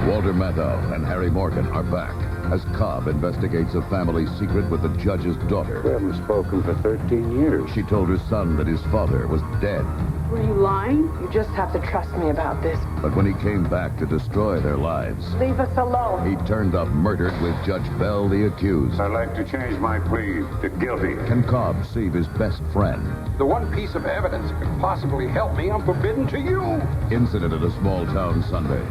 Walter Matthau and Harry Morgan are back as Cobb investigates a family secret with the judge's daughter. We haven't spoken for 13 years. She told her son that his father was dead. Were you lying? You just have to trust me about this. But when he came back to destroy their lives, Leave us alone. he turned up murdered with Judge Bell, the accused. I'd like to change my plea to guilty. Can Cobb save his best friend? The one piece of evidence that could possibly help me, I'm forbidden to you. Incident at a small town Sunday.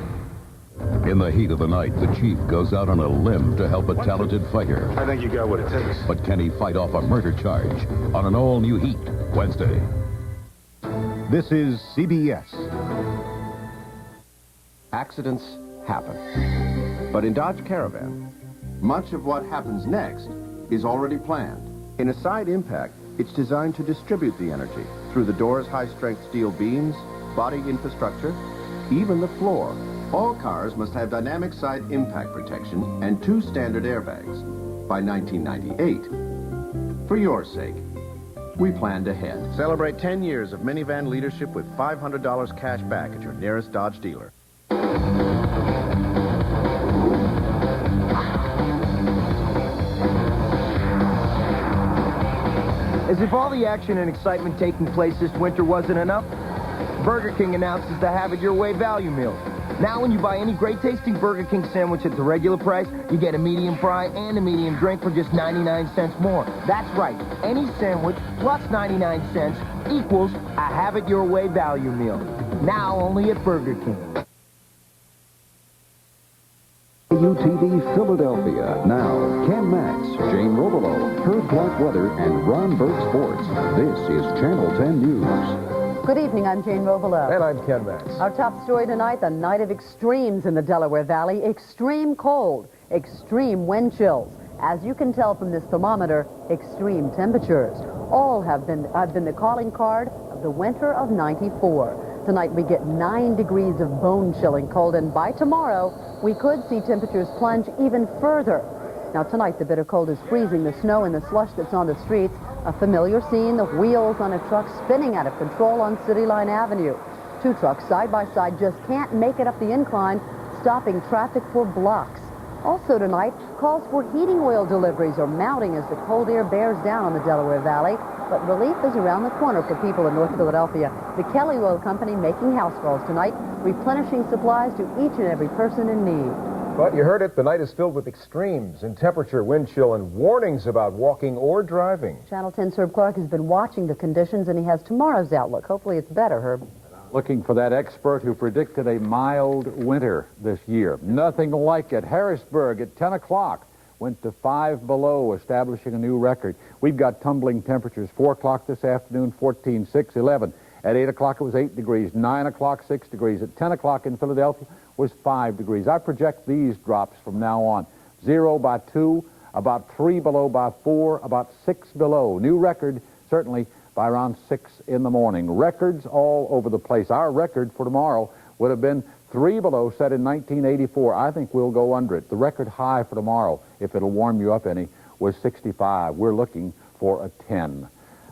In the heat of the night, the chief goes out on a limb to help a talented fighter. I think you got what it takes. But can he fight off a murder charge on an all-new Heat Wednesday? This is CBS. Accidents happen. But in Dodge Caravan, much of what happens next is already planned. In a side impact, it's designed to distribute the energy through the door's high-strength steel beams, body infrastructure, even the floor. All cars must have dynamic side impact protection and 2 standard airbags. By 1998, for your sake, we planned ahead. Celebrate 10 years of minivan leadership with $500 cash back at your nearest Dodge dealer. As if all the action and excitement taking place this winter wasn't enough, Burger King announces the Have It Your Way value meal. Now when you buy any great-tasting Burger King sandwich at the regular price, you get a medium fry and a medium drink for just 99 cents more. That's right. Any sandwich plus 99 cents equals a Have It Your Way value meal. Now only at Burger King. WCAU TV Philadelphia. Now, Ken Max, Jane Robelo, Herb Clark Weather, and Ron Berg Sports. This is Channel 10 News. Good evening, I'm Jane Robelo. And I'm Ken Max. Our top story tonight, the night of extremes in the Delaware Valley. Extreme cold, extreme wind chills. As you can tell from this thermometer, extreme temperatures. All have been the calling card of the winter of '94. Tonight we get 9 degrees of bone-chilling cold, and by tomorrow, we could see temperatures plunge even further. Now tonight, the bitter cold is freezing the snow and the slush that's on the streets. A familiar scene, the wheels on a truck spinning out of control on City Line Avenue. 2 trucks side by side just can't make it up the incline, stopping traffic for blocks. Also tonight, calls for heating oil deliveries are mounting as the cold air bears down on the Delaware Valley. But relief is around the corner for people in North Philadelphia. The Kelly Oil Company making house calls tonight, replenishing supplies to each and every person in need. But you heard it, the night is filled with extremes in temperature, wind chill, and warnings about walking or driving. Channel 10's Herb Clark has been watching the conditions, and he has tomorrow's outlook. Hopefully it's better, Herb. Looking for that expert who predicted a mild winter this year. Nothing like it. Harrisburg at 10 o'clock went to 5 below, establishing a new record. We've got tumbling temperatures. 4 o'clock this afternoon, 14, 6, 11. At 8 o'clock, it was 8 degrees. 9 o'clock, 6 degrees. At 10 o'clock in Philadelphia, was 5 degrees. I project these drops from now on. 0 by 2, about 3 below by 4, about 6 below. New record, certainly, by around 6 in the morning. Records all over the place. Our record for tomorrow would have been 3 below, set in 1984. I think we'll go under it. The record high for tomorrow, if it'll warm you up any, was 65. We're looking for a 10.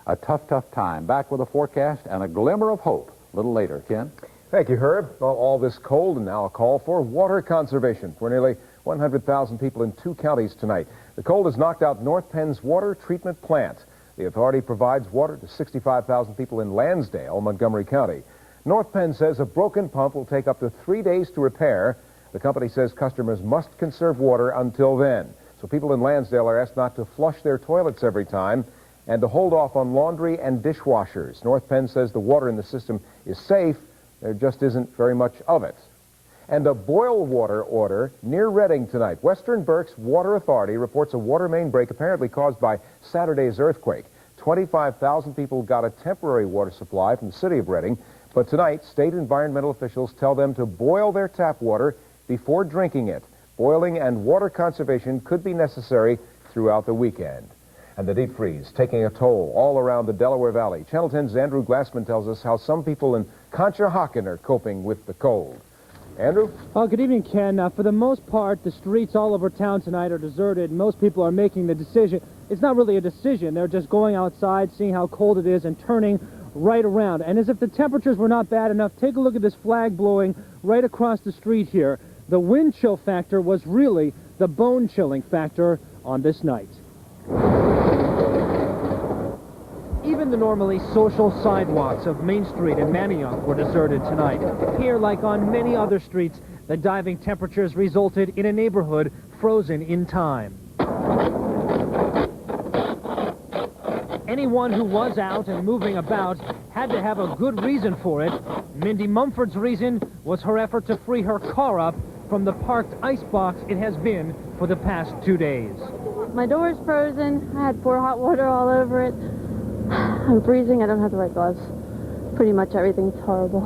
A tough, tough time. Back with a forecast and a glimmer of hope a little later. Ken? Thank you, Herb. Well, all this cold, and now a call for water conservation for nearly 100,000 people in 2 counties tonight. The cold has knocked out North Penn's water treatment plant. The authority provides water to 65,000 people in Lansdale, Montgomery County. North Penn says a broken pump will take up to 3 days to repair. The company says customers must conserve water until then. So people in Lansdale are asked not to flush their toilets every time and to hold off on laundry and dishwashers. North Penn says the water in the system is safe. There just isn't very much of it. And a boil water order near Reading tonight. Western Berks Water Authority reports a water main break apparently caused by Saturday's earthquake. 25,000 people got a temporary water supply from the city of Reading, but tonight state environmental officials tell them to boil their tap water before drinking it. Boiling and water conservation could be necessary throughout the weekend. And the deep freeze taking a toll all around the Delaware Valley. Channel 10's Andrew Glassman tells us how some people in Conshohocken are coping with the cold. Andrew? Oh, good evening, Ken. For the most part, the streets all over town tonight are deserted. Most people are making the decision. It's not really a decision. They're just going outside, seeing how cold it is, and turning right around. And as if the temperatures were not bad enough, take a look at this flag blowing right across the street here. the wind chill factor was really the bone-chilling factor on this night. Even the normally social sidewalks of Main Street and Manayunk were deserted tonight. Here, like on many other streets, the diving temperatures resulted in a neighborhood frozen in time. Anyone who was out and moving about had to have a good reason for it. Mindy Mumford's reason was her effort to free her car up from the parked icebox it has been for the past 2 days. My door is frozen. I had pour hot water all over it. I'm freezing. I don't have the right gloves. Pretty much everything's horrible.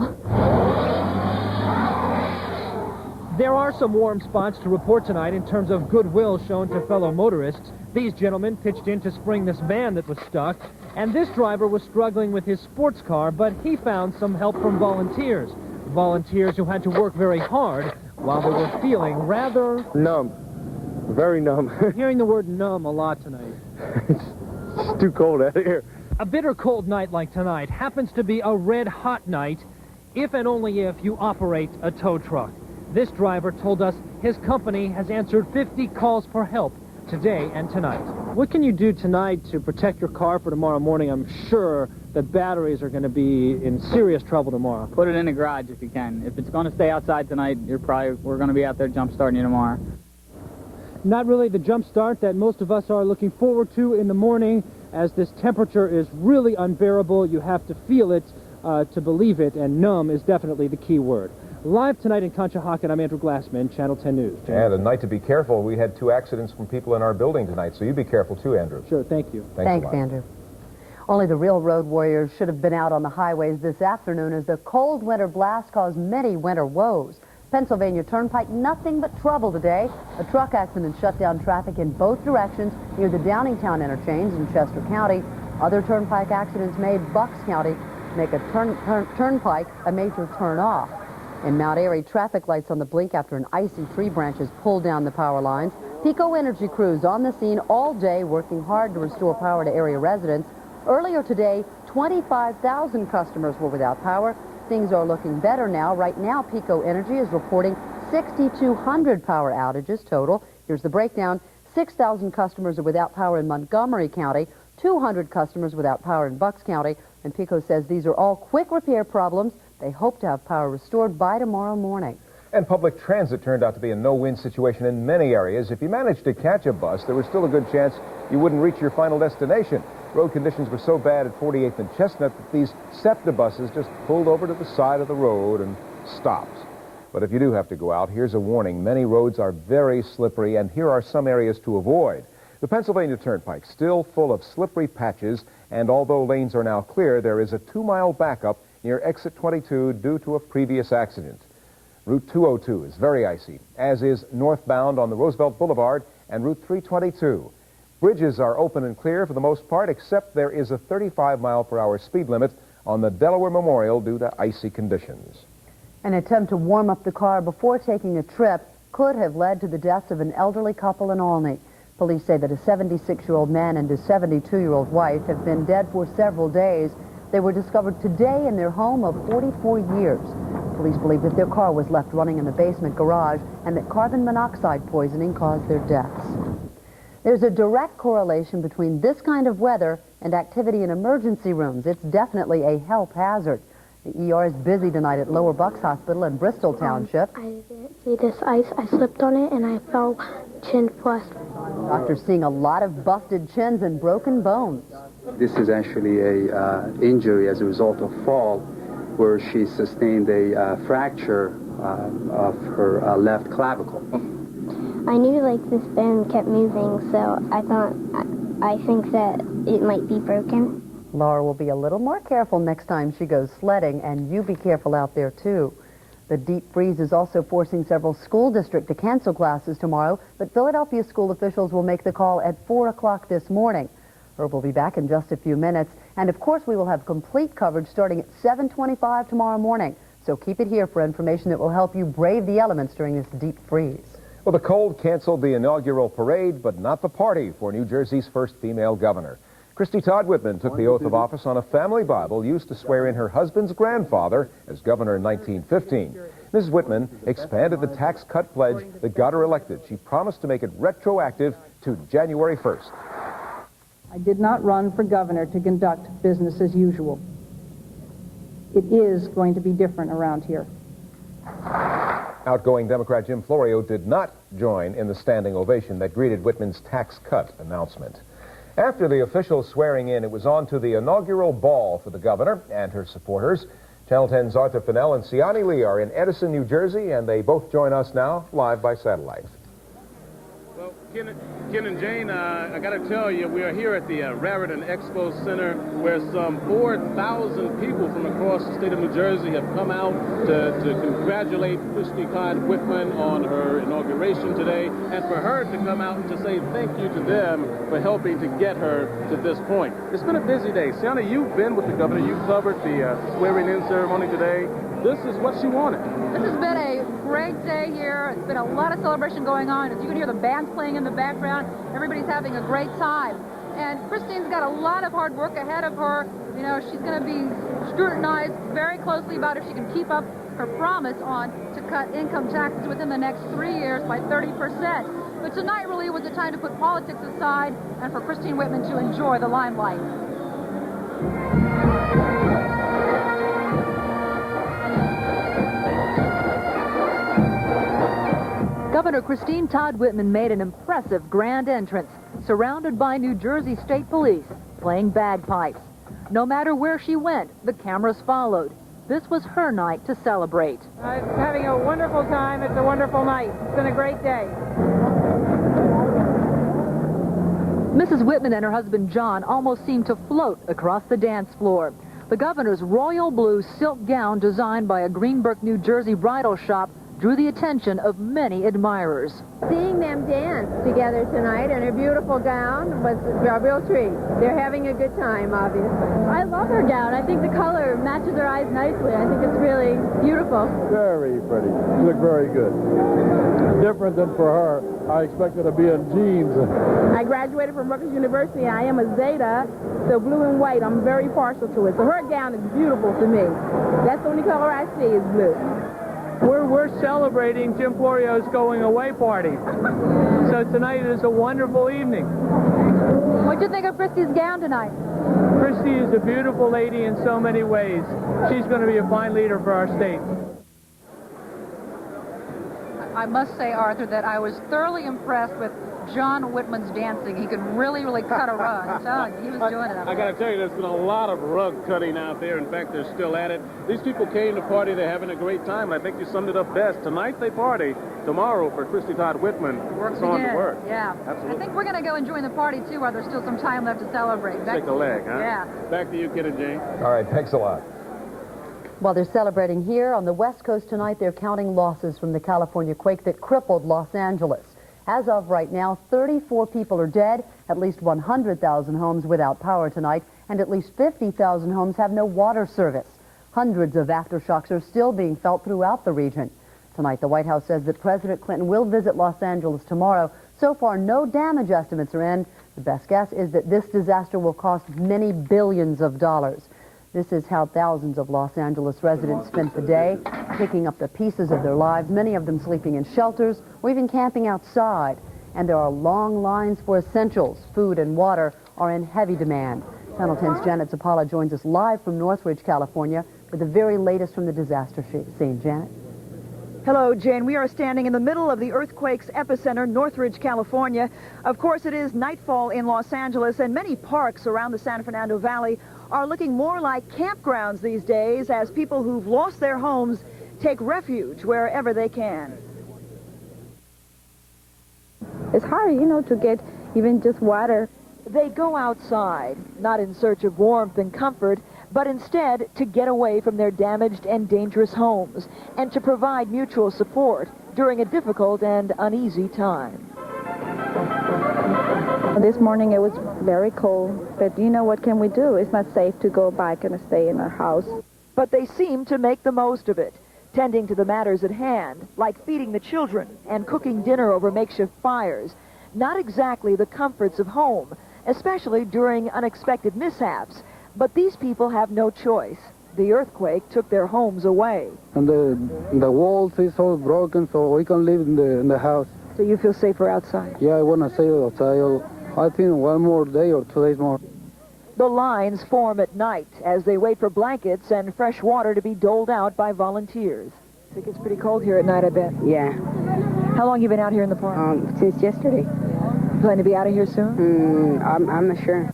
There are some warm spots to report tonight in terms of goodwill shown to fellow motorists. These gentlemen pitched in to spring this van that was stuck, and this driver was struggling with his sports car, but he found some help from volunteers. Volunteers who had to work very hard while they were feeling rather... numb. Very numb. Hearing the word numb a lot tonight. It's too cold out here. A bitter cold night like tonight happens to be a red-hot night if and only if you operate a tow truck. This driver told us his company has answered 50 calls for help today and tonight. What can you do tonight to protect your car for tomorrow morning? I'm sure that batteries are going to be in serious trouble tomorrow. Put it in the garage if you can. If it's going to stay outside tonight, we're going to be out there jump starting you tomorrow. Not really the jump start that most of us are looking forward to in the morning, as this temperature is really unbearable. You have to feel it to believe it, and numb is definitely the key word. Live tonight in Conshohocken, I'm Andrew Glassman, Channel 10 News. And a night to be careful. We had 2 accidents from people in our building tonight, so you be careful too, Andrew. Sure, thank you. Thanks, Andrew. Only the real road warriors should have been out on the highways this afternoon as the cold winter blast caused many winter woes. Pennsylvania Turnpike, nothing but trouble today. A truck accident shut down traffic in both directions near the Downingtown interchange in Chester County. Other turnpike accidents made Bucks County make a turnpike a major turn-off. In Mount Airy, traffic lights on the blink after an icy tree branches pulled down the power lines. Pico Energy crews on the scene all day working hard to restore power to area residents. Earlier today, 25,000 customers were without power. Things are looking better now. Right now, Pico Energy is reporting 6,200 power outages total. Here's the breakdown. 6,000 customers are without power in Montgomery County, 200 customers without power in Bucks County, and Pico says these are all quick repair problems. They hope to have power restored by tomorrow morning. And public transit turned out to be a no-win situation in many areas. If you managed to catch a bus, there was still a good chance you wouldn't reach your final destination. Road conditions were so bad at 48th and Chestnut that these SEPTA buses just pulled over to the side of the road and stopped. But if you do have to go out, here's a warning. Many roads are very slippery, and here are some areas to avoid. The Pennsylvania Turnpike still full of slippery patches, and although lanes are now clear, there is a 2-mile backup near exit 22 due to a previous accident. Route 202 is very icy, as is northbound on the Roosevelt Boulevard and Route 322. Bridges are open and clear for the most part, except there is a 35-mile-per-hour speed limit on the Delaware Memorial due to icy conditions. An attempt to warm up the car before taking a trip could have led to the deaths of an elderly couple in Olney. Police say that a 76-year-old man and his 72-year-old wife have been dead for several days. They were discovered today in their home of 44 years. Police believe that their car was left running in the basement garage and that carbon monoxide poisoning caused their deaths. There's a direct correlation between this kind of weather and activity in emergency rooms. It's definitely a health hazard. The ER is busy tonight at Lower Bucks Hospital in Bristol Township. I didn't see this ice. I slipped on it and I fell chin first. Doctors seeing a lot of busted chins and broken bones. This is actually a injury as a result of fall, where she sustained a fracture of her left clavicle. I knew this bone kept moving, so I think that it might be broken. Laura will be a little more careful next time she goes sledding, and you be careful out there too. The deep freeze is also forcing several school districts to cancel classes tomorrow, but Philadelphia school officials will make the call at 4 o'clock this morning. Herb will be back in just a few minutes, and of course we will have complete coverage starting at 7:25 tomorrow morning. So keep it here for information that will help you brave the elements during this deep freeze. Well, the cold canceled the inaugural parade, but not the party for New Jersey's first female governor. Christie Whitman took the oath of office on a family Bible used to swear in her husband's grandfather as governor in 1915. Mrs. Whitman expanded the tax cut pledge that got her elected. She promised to make it retroactive to January 1st. I did not run for governor to conduct business as usual. It is going to be different around here. Outgoing Democrat Jim Florio did not join in the standing ovation that greeted Whitman's tax cut announcement. After the official swearing in, it was on to the inaugural ball for the governor and her supporters. Channel 10's Arthur Fennell and Siani Lee are in Edison, New Jersey, and they both join us now live by satellite. Well, Ken and Jane, I got to tell you, we are here at the Raritan Expo Center, where some 4,000 people from across the state of New Jersey have come out to congratulate Christie Whitman on her inauguration today, and for her to come out and to say thank you to them for helping to get her to this point. It's been a busy day. Sienna, you've been with the governor. You've covered the swearing-in ceremony today. This is what she wanted. This has been a great day here. It's been a lot of celebration going on. As you can hear the bands playing in the background, everybody's having a great time. And Christine's got a lot of hard work ahead of her. You know, she's going to be scrutinized very closely about if she can keep up her promise to cut income taxes within the next 3 years by 30%. But tonight really was a time to put politics aside and for Christine Whitman to enjoy the limelight. Governor Christine Todd Whitman made an impressive grand entrance, surrounded by New Jersey State Police, playing bagpipes. No matter where she went, the cameras followed. This was her night to celebrate. Having a wonderful time. It's a wonderful night. It's been a great day. Mrs. Whitman and her husband John almost seemed to float across the dance floor. The governor's royal blue silk gown, designed by a Greenbrook, New Jersey bridal shop, drew the attention of many admirers. Seeing them dance together tonight in a beautiful gown was a real treat. They're having a good time, obviously. I love her gown. I think the color matches her eyes nicely. I think it's really beautiful. Very pretty. You look very good. Different than for her. I expected to be in jeans. I graduated from Rutgers University. I am a Zeta, so blue and white. I'm very partial to it. So her gown is beautiful to me. That's the only color I see is blue. We're celebrating Jim Florio's going away party. So tonight is a wonderful evening. What'd you think of Christie's gown tonight? Christie is a beautiful lady in so many ways. She's going to be a fine leader for our state. I must say, Arthur, that I was thoroughly impressed with John Whitman's dancing. He could really, really cut a rug. I'm telling you, he was doing it. I got to tell you, there's been a lot of rug cutting out there. In fact, they're still at it. These people came to party. They're having a great time, and I think you summed it up best. Tonight they party. Tomorrow, for Christie Todd Whitman, works on again. to work. Yeah. Absolutely. I think we're going to go and join the party, too, while there's still some time left to celebrate. Take a leg, huh? Yeah. Back to you, Kid and Jane. All right, thanks a lot. While they're celebrating here on the West Coast tonight, they're counting losses from the California quake that crippled Los Angeles. As of right now, 34 people are dead, at least 100,000 homes without power tonight, and at least 50,000 homes have no water service. Hundreds of aftershocks are still being felt throughout the region. Tonight, the White House says that President Clinton will visit Los Angeles tomorrow. So far, no damage estimates are in. The best guess is that this disaster will cost many billions of dollars. This is how thousands of Los Angeles residents spent the day, picking up the pieces of their lives, many of them sleeping in shelters or even camping outside. And there are long lines for essentials. Food and water are in heavy demand. Channel 10's Janet Zapala joins us live from Northridge, California, with the very latest from the disaster scene. Janet? Hello, Jane. We are standing in the middle of the earthquake's epicenter, Northridge, California. Of course, it is nightfall in Los Angeles, and many parks around the San Fernando Valley are looking more like campgrounds these days as people who've lost their homes take refuge wherever they can. It's hard, you know, to get even just water. They go outside, not in search of warmth and comfort, but instead to get away from their damaged and dangerous homes and to provide mutual support during a difficult and uneasy time. This morning it was very cold, but you know, what can we do? It's not safe to go back and stay in our house. But they seem to make the most of it, tending to the matters at hand, like feeding the children and cooking dinner over makeshift fires. Not exactly the comforts of home, especially during unexpected mishaps. But these people have no choice. The earthquake took their homes away. And the walls is all broken, so we can live in the house. So you feel safer outside? Yeah, I want to stay outside. I think 1 more day or 2 days more. The lines form at night as they wait for blankets and fresh water to be doled out by volunteers. It gets pretty cold here at night, I bet. Yeah. How long you been out here in the park? Since yesterday. You plan to be out of here soon? I'm not sure.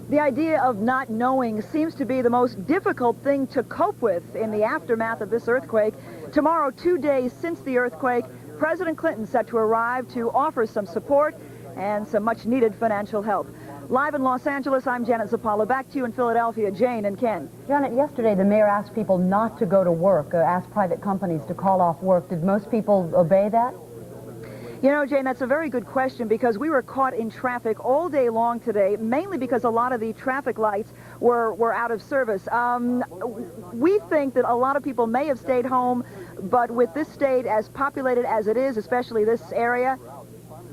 The idea of not knowing seems to be the most difficult thing to cope with in the aftermath of this earthquake. Tomorrow, 2 days since the earthquake, President Clinton set to arrive to offer some support and some much-needed financial help. Live in Los Angeles, I'm Janet Zapala. Back to you in Philadelphia, Jane and Ken. Janet, yesterday the mayor asked people not to go to work, asked private companies to call off work. Did most people obey that? You know, Jane, that's a very good question because we were caught in traffic all day long today, mainly because a lot of the traffic lights were out of service. We think that a lot of people may have stayed home, but with this state as populated as it is, especially this area,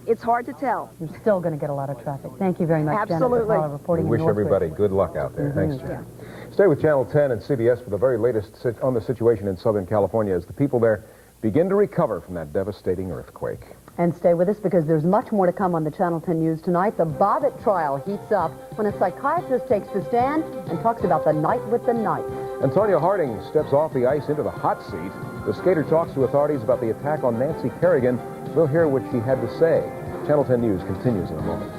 it's hard to tell. You're still going to get a lot of traffic. Thank you very much, Absolutely. Janet, reporting We in wish everybody Northridge. good luck out there. Thanks, Jen. Yeah. Stay with Channel 10 and CBS for the very latest on the situation in Southern California as the people there begin to recover from that devastating earthquake. And stay with us because there's much more to come on the Channel 10 News tonight. The Bobbitt trial heats up when a psychiatrist takes the stand and talks about the night with the knife. And Tonya Harding steps off the ice into the hot seat. The skater talks to authorities about the attack on Nancy Kerrigan. We'll hear what she had to say. Channel 10 News continues in a moment.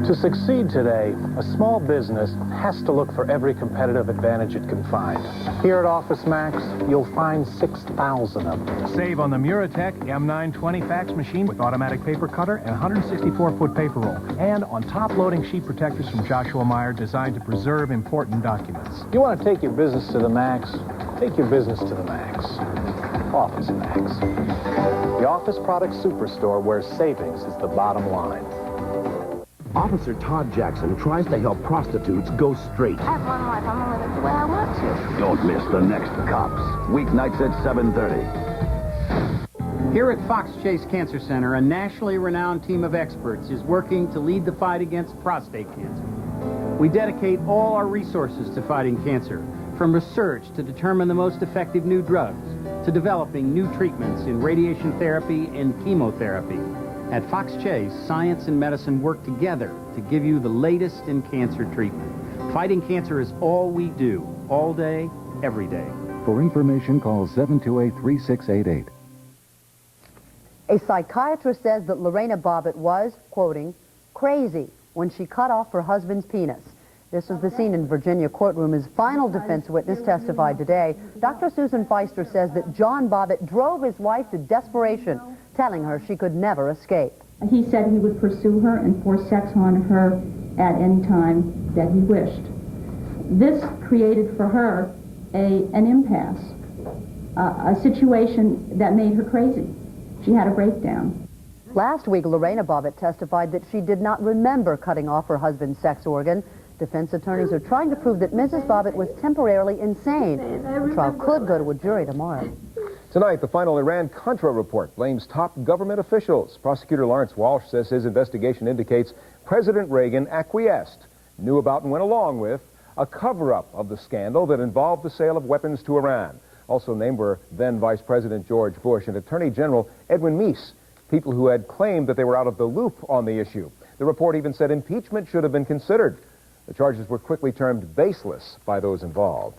To succeed today, a small business has to look for every competitive advantage it can find. Here at OfficeMax, you'll find 6,000 of them. Save on the Muratech M920 fax machine with automatic paper cutter and 164-foot paper roll. And on top-loading sheet protectors from Joshua Meyer designed to preserve important documents. You want to take your business to the max? Take your business to the max. OfficeMax. The office product superstore where savings is the bottom line. Officer Todd Jackson tries to help prostitutes go straight. I have one life. I'm gonna live the way I want to. Don't miss the next Cops. Weeknights at 7:30. Here at Fox Chase Cancer Center, a nationally renowned team of experts is working to lead the fight against prostate cancer. We dedicate all our resources to fighting cancer, from research to determine the most effective new drugs, to developing new treatments in radiation therapy and chemotherapy. At Fox Chase, science and medicine work together to give you the latest in cancer treatment. Fighting cancer is all we do, all day, every day. For information, call 728-3688. A psychiatrist says that Lorena Bobbitt was, quoting, crazy when she cut off her husband's penis. This was the scene in Virginia courtroom as final defense witness testified today. Dr. Susan Feister says that John Bobbitt drove his wife to desperation, telling her she could never escape. He said he would pursue her and force sex on her at any time that he wished. This created for her an impasse, a situation that made her crazy. She had a breakdown. Last week, Lorena Bobbitt testified that she did not remember cutting off her husband's sex organ. Defense attorneys are trying to prove that Mrs. Bobbitt was temporarily insane. The trial could go to a jury tomorrow. Tonight, the final Iran-Contra report blames top government officials. Prosecutor Lawrence Walsh says his investigation indicates President Reagan acquiesced, knew about and went along with a cover-up of the scandal that involved the sale of weapons to Iran. Also named were then Vice President George Bush and Attorney General Edwin Meese, people who had claimed that they were out of the loop on the issue. The report even said impeachment should have been considered. The charges were quickly termed baseless by those involved.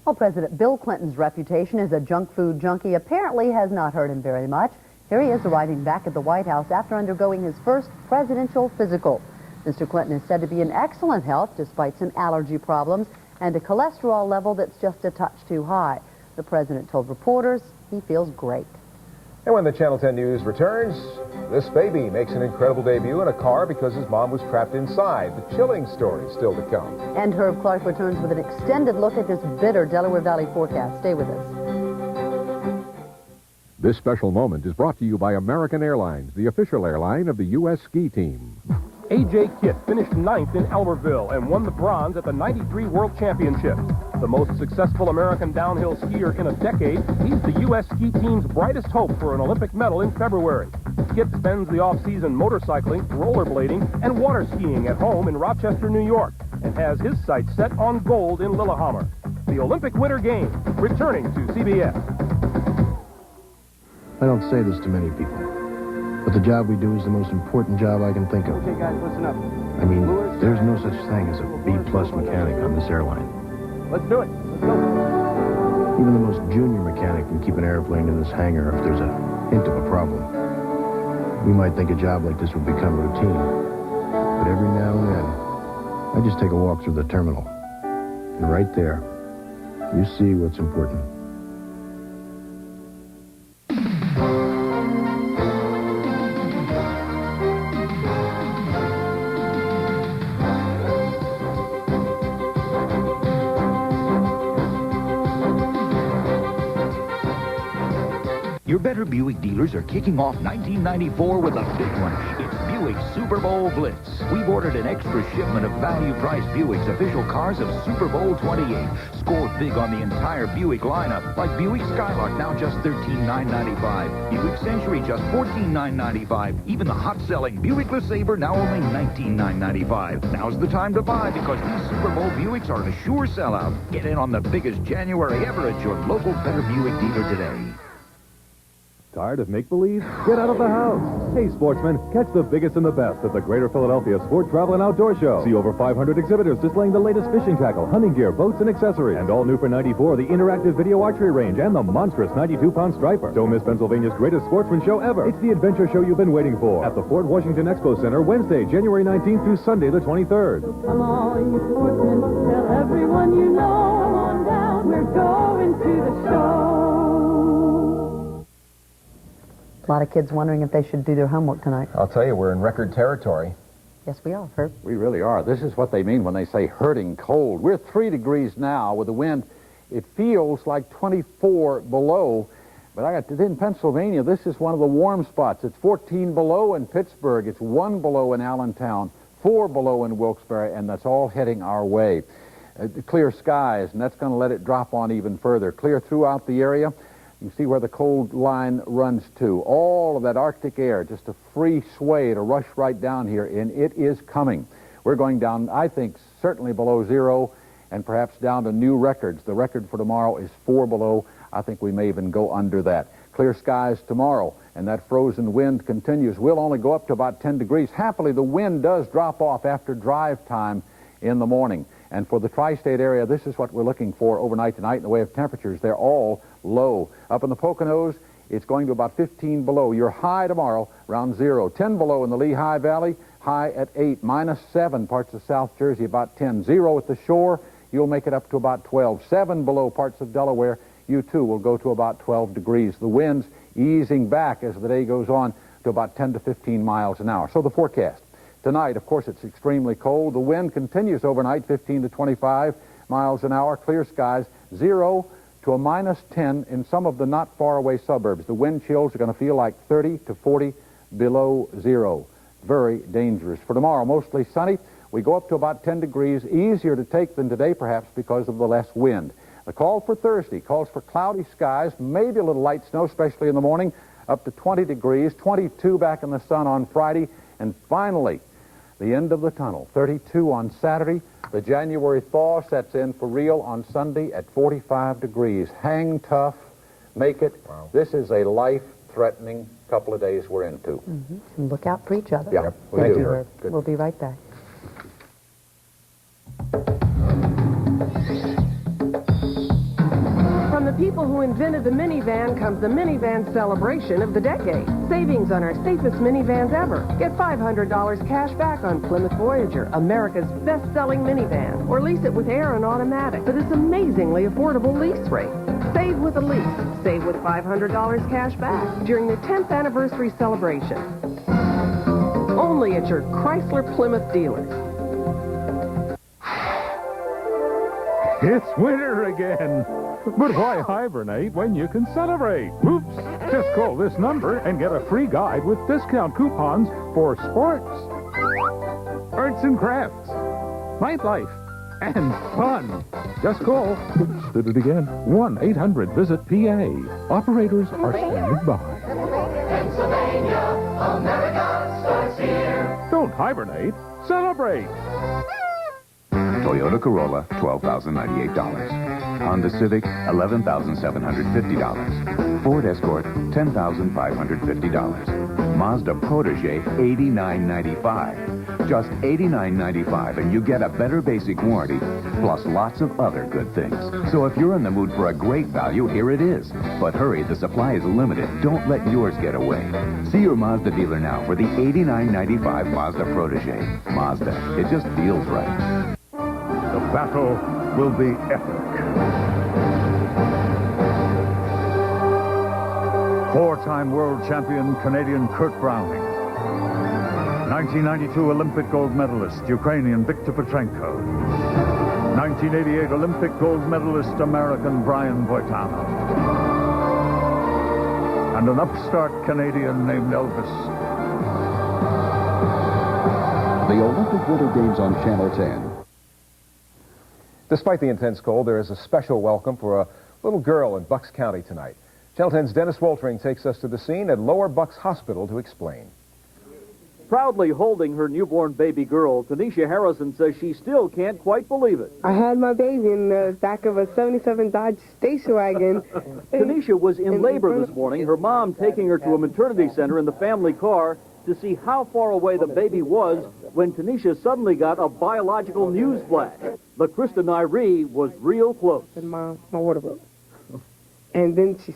Well, President Bill Clinton's reputation as a junk food junkie apparently has not hurt him very much. Here he is arriving back at the White House after undergoing his first presidential physical. Mr. Clinton is said to be in excellent health despite some allergy problems and a cholesterol level that's just a touch too high. The president told reporters he feels great. And when the Channel 10 News returns, this baby makes an incredible debut in a car because his mom was trapped inside. The chilling story still to come. And Herb Clark returns with an extended look at this bitter Delaware Valley forecast. Stay with us. This special moment is brought to you by American Airlines, the official airline of the U.S. ski team. A.J. Kitt finished 9th in Albertville and won the bronze at the '93 World Championships. The most successful American downhill skier in a decade, he's the U.S. ski team's brightest hope for an Olympic medal in February. Kitt spends the off-season motorcycling, rollerblading, and water skiing at home in Rochester, New York. And has his sights set on gold in Lillehammer. The Olympic Winter Games, returning to CBS. I don't say this to many people, but the job we do is the most important job I can think of. Okay, guys, listen up. I mean, there's no such thing as a B-plus mechanic on this airline. Let's do it. Let's go. Even the most junior mechanic can keep an airplane in this hangar if there's a hint of a problem. We might think a job like this would become routine, but every now and then, I just take a walk through the terminal. And right there, you see what's important. Your better Buick dealers are kicking off 1994 with a big one. It's Buick's Super Bowl Blitz. We've ordered an extra shipment of value-priced Buick's official cars of Super Bowl 28. Score big on the entire Buick lineup, like Buick Skylark, now just $13,995. Buick Century, just $14,995. Even the hot-selling Buick LeSabre, now only $19,995. Now's the time to buy, because these Super Bowl Buicks are a sure sellout. Get in on the biggest January ever at your local Better Buick dealer today. Tired of make-believe? Get out of the house. Hey, sportsmen, catch the biggest and the best at the Greater Philadelphia Sport Travel and Outdoor Show. See over 500 exhibitors displaying the latest fishing tackle, hunting gear, boats, and accessories. And all new for '94, the interactive video archery range and the monstrous 92-pound striper. Don't miss Pennsylvania's greatest sportsman show ever. It's the adventure show you've been waiting for at the Fort Washington Expo Center, Wednesday, January 19th through Sunday, the 23rd. Come on, you sportsmen, tell everyone you know. Come on down, we're going to the show. A lot of kids wondering if they should do their homework tonight. I'll tell you, we're in record territory. Yes, we are, Herb. We really are. This is what they mean when they say hurting cold. We're 3 degrees now with the wind. It feels like 24 below. But in Pennsylvania, this is one of the warm spots. It's 14 below in Pittsburgh. It's 1 below in Allentown, 4 below in Wilkes-Barre, and that's all heading our way. Clear skies, and that's going to let it drop on even further. Clear throughout the area. You see where the cold line runs to. All of that Arctic air, just a free sway to rush right down here, and it is coming. We're going down, I think, certainly below zero, and perhaps down to new records. The record for tomorrow is 4 below. I think we may even go under that. Clear skies tomorrow, and that frozen wind continues. We'll only go up to about 10 degrees. Happily, the wind does drop off after drive time in the morning. And for the tri-state area, this is what we're looking for overnight tonight in the way of temperatures. They're all low. Up in the Poconos, it's going to about 15 below. Your high tomorrow, around 0. 10 below in the Lehigh Valley, high at 8. -7 parts of South Jersey, about 10. 0 at the shore, you'll make it up to about 12. 7 below parts of Delaware, you too will go to about 12 degrees. The winds easing back as the day goes on to about 10 to 15 miles an hour. So the forecast. Tonight, of course, it's extremely cold. The wind continues overnight, 15 to 25 miles an hour. Clear skies, 0 to a -10 in some of the not far away suburbs. The wind chills are going to feel like 30 to 40 below 0. Very dangerous. For tomorrow, mostly sunny. We go up to about 10 degrees, easier to take than today, perhaps because of the less wind. The call for Thursday calls for cloudy skies, maybe a little light snow, especially in the morning, up to 20 degrees, 22 back in the sun on Friday, and finally, the end of the tunnel, 32 on Saturday. The January thaw sets in for real on Sunday at 45 degrees. Hang tough, make it. Wow. This is a life-threatening couple of days we're into. Mm-hmm. And look out for each other. Yeah, Thank you, Herb. We'll be right back. From the people who invented the minivan comes the minivan celebration of the decade. Savings on our safest minivans ever. Get $500 cash back on Plymouth Voyager, America's best-selling minivan. Or lease it with air and automatic for this amazingly affordable lease rate. Save with a lease. Save with $500 cash back during the 10th anniversary celebration. Only at your Chrysler Plymouth dealers. It's winter again. But why hibernate when you can celebrate? Oops. Just call this number and get a free guide with discount coupons for sports, arts and crafts, nightlife, and fun. Just call, oops, did it again, 1-800-VISIT-PA. Operators are standing by. Pennsylvania, America starts here. Don't hibernate, celebrate. Toyota Corolla, $12,098. Honda Civic, $11,750. Ford Escort, $10,550. Mazda Protege, $89.95. Just $89.95, and you get a better basic warranty, plus lots of other good things. So if you're in the mood for a great value, here it is. But hurry, the supply is limited. Don't let yours get away. See your Mazda dealer now for the $89.95 Mazda Protege. Mazda, it just feels right. The battle will be epic. Four-time world champion Canadian Kurt Browning. 1992 Olympic gold medalist Ukrainian Viktor Petrenko. 1988 Olympic gold medalist American Brian Boitano. And an upstart Canadian named Elvis. The Olympic Winter Games on Channel 10. Despite the intense cold, there is a special welcome for a little girl in Bucks County tonight. Channel 10's Dennis Woltering takes us to the scene at Lower Bucks Hospital to explain. Proudly holding her newborn baby girl, Tanisha Harrison says she still can't quite believe it. I had my baby in the back of a 77 Dodge station wagon. Tanisha was in labor this morning, her mom taking her to a maternity center in the family car to see how far away the baby was when Tanisha suddenly got a biological news flash. LaChrista Nairi was real close. And my water broke. And then she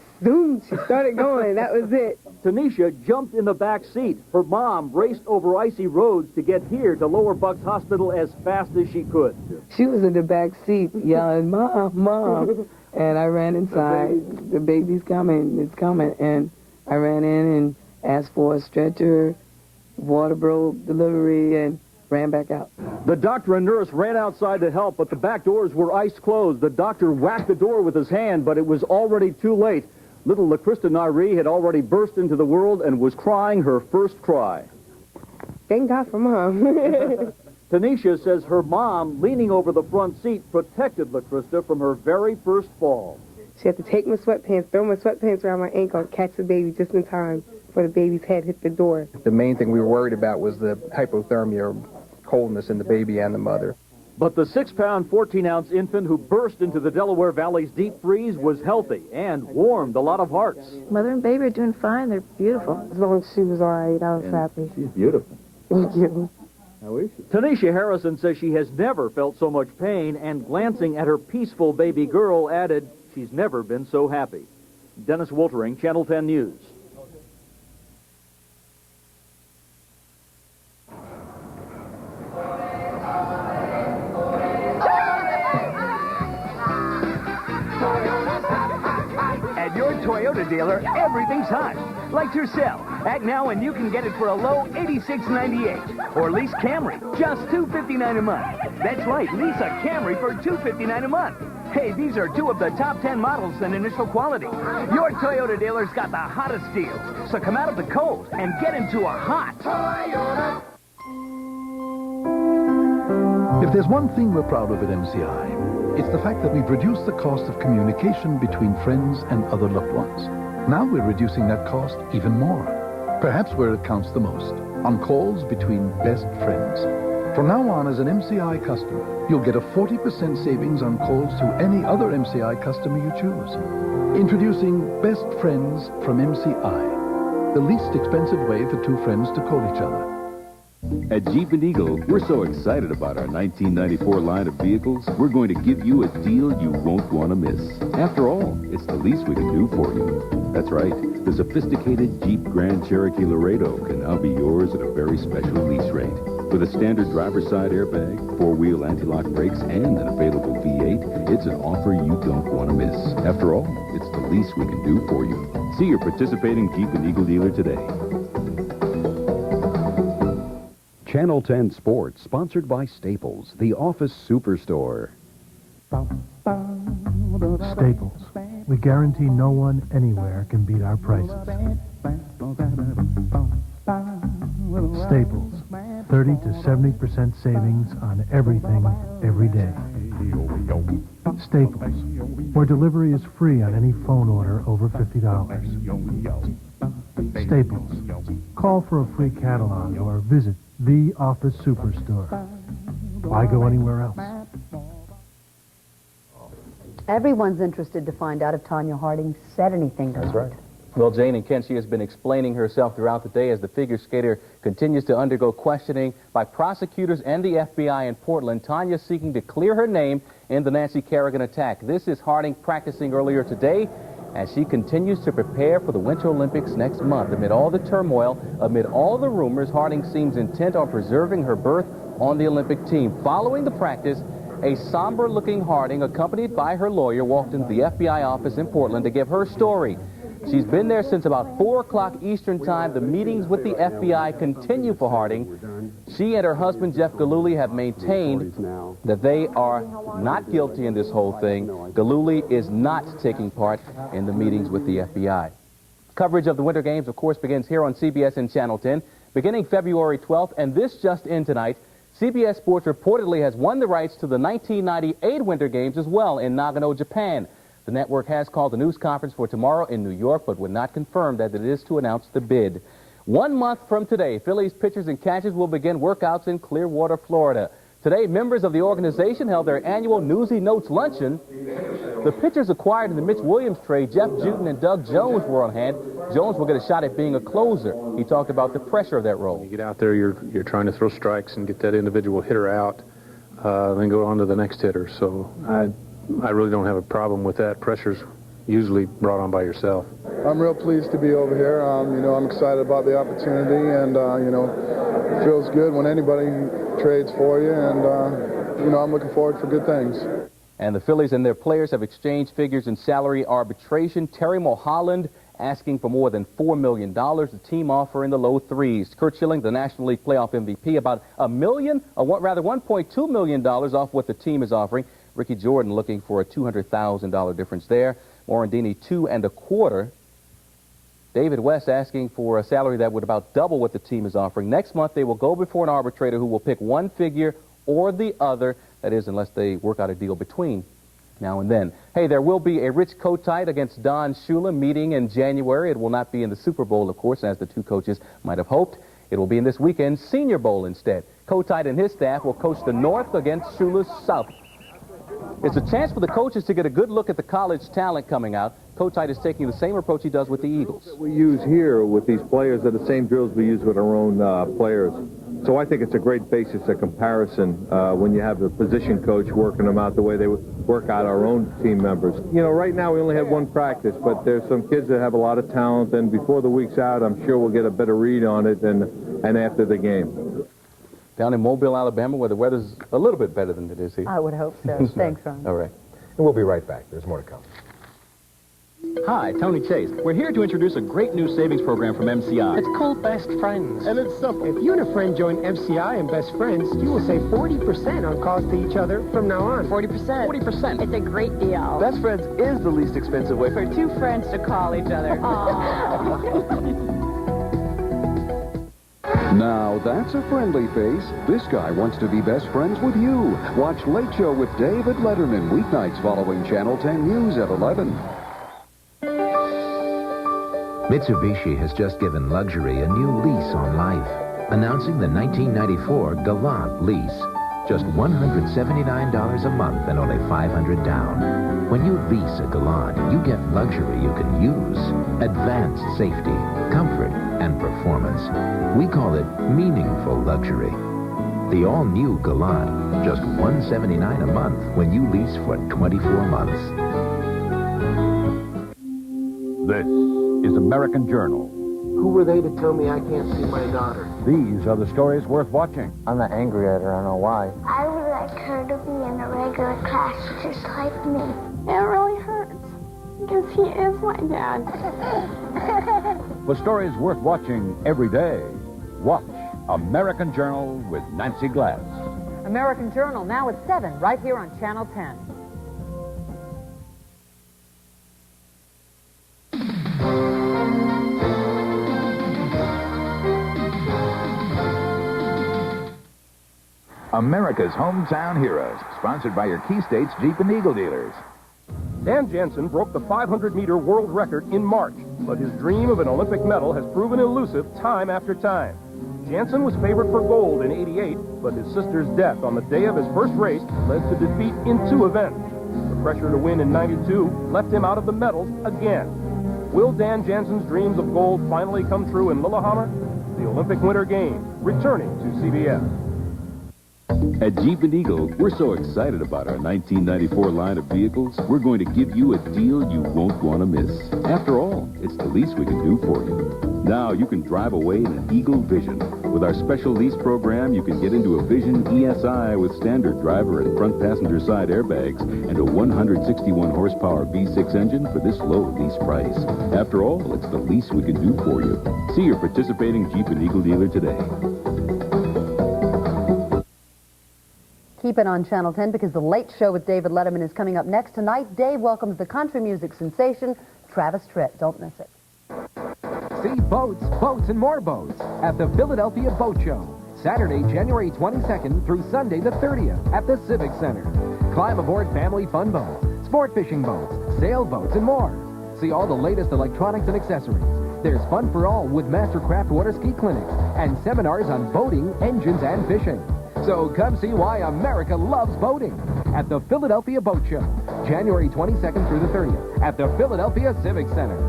started going. That was it. Tanisha jumped in the back seat. Her mom raced over icy roads to get here to Lower Bucks Hospital as fast as she could. She was in the back seat yelling, "Mom, Mom." And I ran inside. The baby's coming. It's coming. And I ran in and asked for a stretcher, water broke, delivery, and ran back out. The doctor and nurse ran outside to help, but the back doors were ice closed. The doctor whacked the door with his hand, but it was already too late. Little LaChrista Nairi had already burst into the world and was crying her first cry. Thank God for Mom. Tanisha says her mom, leaning over the front seat, protected LaChrista from her very first fall. She had to take my sweatpants, throw my sweatpants around my ankle, and catch the baby just in time before the baby's head hit the door. The main thing we were worried about was the hypothermia, or coldness in the baby and the mother. But the 6-pound, 14-ounce infant who burst into the Delaware Valley's deep freeze was healthy and warmed a lot of hearts. Mother and baby are doing fine. They're beautiful. As long as she was all right, I was happy. She's beautiful. Thank you. How is she? Tanisha Harrison says she has never felt so much pain, and glancing at her peaceful baby girl added she's never been so happy. Dennis Woltering, Channel 10 News. At your Toyota dealer, everything's hot. Like Tercel. Act now and you can get it for a low $86.98. Or lease Camry, just $259 a month. That's right, lease a Camry for $259 a month. Hey, these are two of the top 10 models in initial quality. Your Toyota dealer's got the hottest deals. So come out of the cold and get into a hot Toyota. If there's one thing we're proud of at MCI, it's the fact that we've reduced the cost of communication between friends and other loved ones. Now we're reducing that cost even more. Perhaps where it counts the most, on calls between best friends. From now on, as an MCI customer, you'll get a 40% savings on calls to any other MCI customer you choose. Introducing Best Friends from MCI, the least expensive way for two friends to call each other. At Jeep and Eagle, we're so excited about our 1994 line of vehicles, we're going to give you a deal you won't want to miss. After all, it's the least we can do for you. That's right, the sophisticated Jeep Grand Cherokee Laredo can now be yours at a very special lease rate. With a standard driver's side airbag, 4-wheel anti-lock brakes, and an available V8, it's an offer you don't want to miss. After all, it's the least we can do for you. See your participating Jeep and Eagle dealer today. Channel 10 Sports, sponsored by Staples, the office superstore. Staples. We guarantee no one anywhere can beat our prices. Staples. 30 to 70% savings on everything, every day. Staples. Where delivery is free on any phone order over $50. Staples. Call for a free catalog or visit the Office Superstore. Why go anywhere else? Everyone's interested to find out if Tanya Harding said anything to her. That's right. Well, Jane and Ken, she has been explaining herself throughout the day as the figure skater continues to undergo questioning by prosecutors and the FBI in Portland. Tanya seeking to clear her name in the Nancy Kerrigan attack. This is Harding practicing earlier today as she continues to prepare for the Winter Olympics next month. Amid all the turmoil, amid all the rumors, Harding seems intent on preserving her berth on the Olympic team. Following the practice, a somber-looking Harding, accompanied by her lawyer, walked into the FBI office in Portland to give her story. She's been there since about 4 o'clock Eastern Time. The meetings with the FBI continue for Harding. She and her husband, Jeff Gillooly, have maintained that they are not guilty in this whole thing. Gillooly is not taking part in the meetings with the FBI. Coverage of the Winter Games, of course, begins here on CBS and Channel 10, beginning February 12th, and this just in tonight. CBS Sports reportedly has won the rights to the 1998 Winter Games as well in Nagano, Japan. The network has called a news conference for tomorrow in New York, but would not confirm that it is to announce the bid. 1 month from today, Phillies pitchers and catchers will begin workouts in Clearwater, Florida. Today, members of the organization held their annual Newsy Notes luncheon. The pitchers acquired in the Mitch Williams trade, Jeff Juden and Doug Jones, were on hand. Jones will get a shot at being a closer. He talked about the pressure of that role. You get out there, you're trying to throw strikes and get that individual hitter out, then go on to the next hitter. So I really don't have a problem with that. Pressure's usually brought on by yourself. I'm real pleased to be over here. I'm excited about the opportunity, and it feels good when anybody trades for you, and I'm looking forward for good things. And the Phillies and their players have exchanged figures in salary arbitration. Terry Mulholland asking for more than $4 million. The team offer in the low threes. Curt Schilling, the National League playoff MVP, about $1.2 million off what the team is offering. Ricky Jordan looking for a $200,000 difference there. Morandini, $2.25 million. David West asking for a salary that would about double what the team is offering. Next month, they will go before an arbitrator who will pick one figure or the other. That is, unless they work out a deal between now and then. Hey, there will be a Rich Kotite against Don Shula meeting in January. It will not be in the Super Bowl, of course, as the two coaches might have hoped. It will be in this weekend's Senior Bowl instead. Kotite and his staff will coach the North against Shula's South. It's a chance for the coaches to get a good look at the college talent coming out. Kotite is taking the same approach he does with the Eagles. We use here with these players are the same drills we use with our own players. So I think it's a great basis of comparison when you have the position coach working them out the way they work out our own team members. You know, right now we only have one practice, but there's some kids that have a lot of talent, and before the week's out, I'm sure we'll get a better read on it and after the game. Down in Mobile, Alabama, where the weather's a little bit better than it is here. I would hope so. Thanks, Ron. All right. And we'll be right back. There's more to come. Hi, Tony Chase. We're here to introduce a great new savings program from MCI. It's called Best Friends. And it's simple. If you and a friend join MCI and Best Friends, you will save 40% on cost to each other from now on. 40%. 40%. It's a great deal. Best Friends is the least expensive way for two friends to call each other. Now, that's a friendly face. This guy wants to be best friends with you. Watch Late Show with David Letterman weeknights following Channel 10 News at 11. Mitsubishi has just given luxury a new lease on life, announcing the 1994 Galant lease. Just $179 a month and only $500 down. When you lease a Galant, you get luxury you can use. Advanced safety, comfort, and performance. We call it meaningful luxury. The all-new Galant, just $179 a month when you lease for 24 months. This is American Journal. Who were they to tell me I can't see my daughter? These are the stories worth watching. I'm not angry at her. I don't know why. I would like her to be in a regular class just like me. It really hurts because he is my dad. For stories worth watching every day, watch American Journal with Nancy Glass. American Journal now at 7, right here on Channel 10. America's Hometown Heroes, sponsored by your Key States Jeep and Eagle dealers. Dan Jansen broke the 500-meter world record in March, but his dream of an Olympic medal has proven elusive time after time. Jansen was favored for gold in '88, but his sister's death on the day of his first race led to defeat in 2 events. The Pressure to win in '92 left him out of the medals again. Will Dan Jansen's dreams of gold finally come true in Lillehammer? The Olympic Winter Games, returning to CBS. At Jeep and Eagle, we're so excited about our 1994 line of vehicles, we're going to give you a deal you won't want to miss. After all, it's the least we can do for you. Now you can drive away in an Eagle Vision. With our special lease program, you can get into a Vision ESI with standard driver and front passenger side airbags and a 161 horsepower V6 engine for this low lease price. After all, it's the least we can do for you. See your participating Jeep and Eagle dealer today. Keep it on Channel 10 because The Late Show with David Letterman is coming up next. Tonight, Dave welcomes the country music sensation, Travis Tritt. Don't miss it. See boats, boats, and more boats at the Philadelphia Boat Show. Saturday, January 22nd through Sunday the 30th at the Civic Center. Climb aboard family fun boats, sport fishing boats, sailboats, and more. See all the latest electronics and accessories. There's fun for all with Mastercraft water ski clinics and seminars on boating, engines, and fishing. So come see why America loves boating at the Philadelphia Boat Show, January 22nd through the 30th at the Philadelphia Civic Center.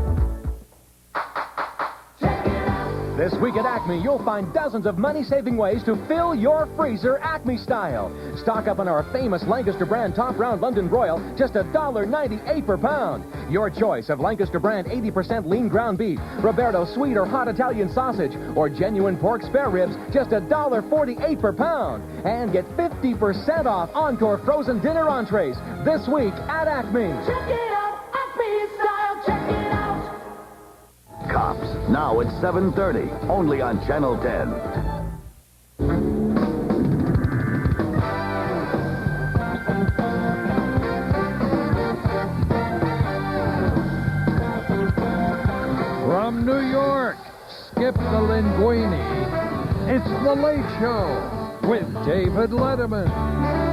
This week at Acme, you'll find dozens of money-saving ways to fill your freezer Acme style. Stock up on our famous Lancaster brand top round London broil, just $1.98 per pound. Your choice of Lancaster brand 80% lean ground beef, Roberto sweet or hot Italian sausage, or genuine pork spare ribs, just $1.48 per pound. And get 50% off Encore frozen dinner entrees this week at Acme. Check it out, Acme style, check it out. Cops, now at 7:30, only on Channel 10. From New York, skip the linguine. It's The Late Show with David Letterman.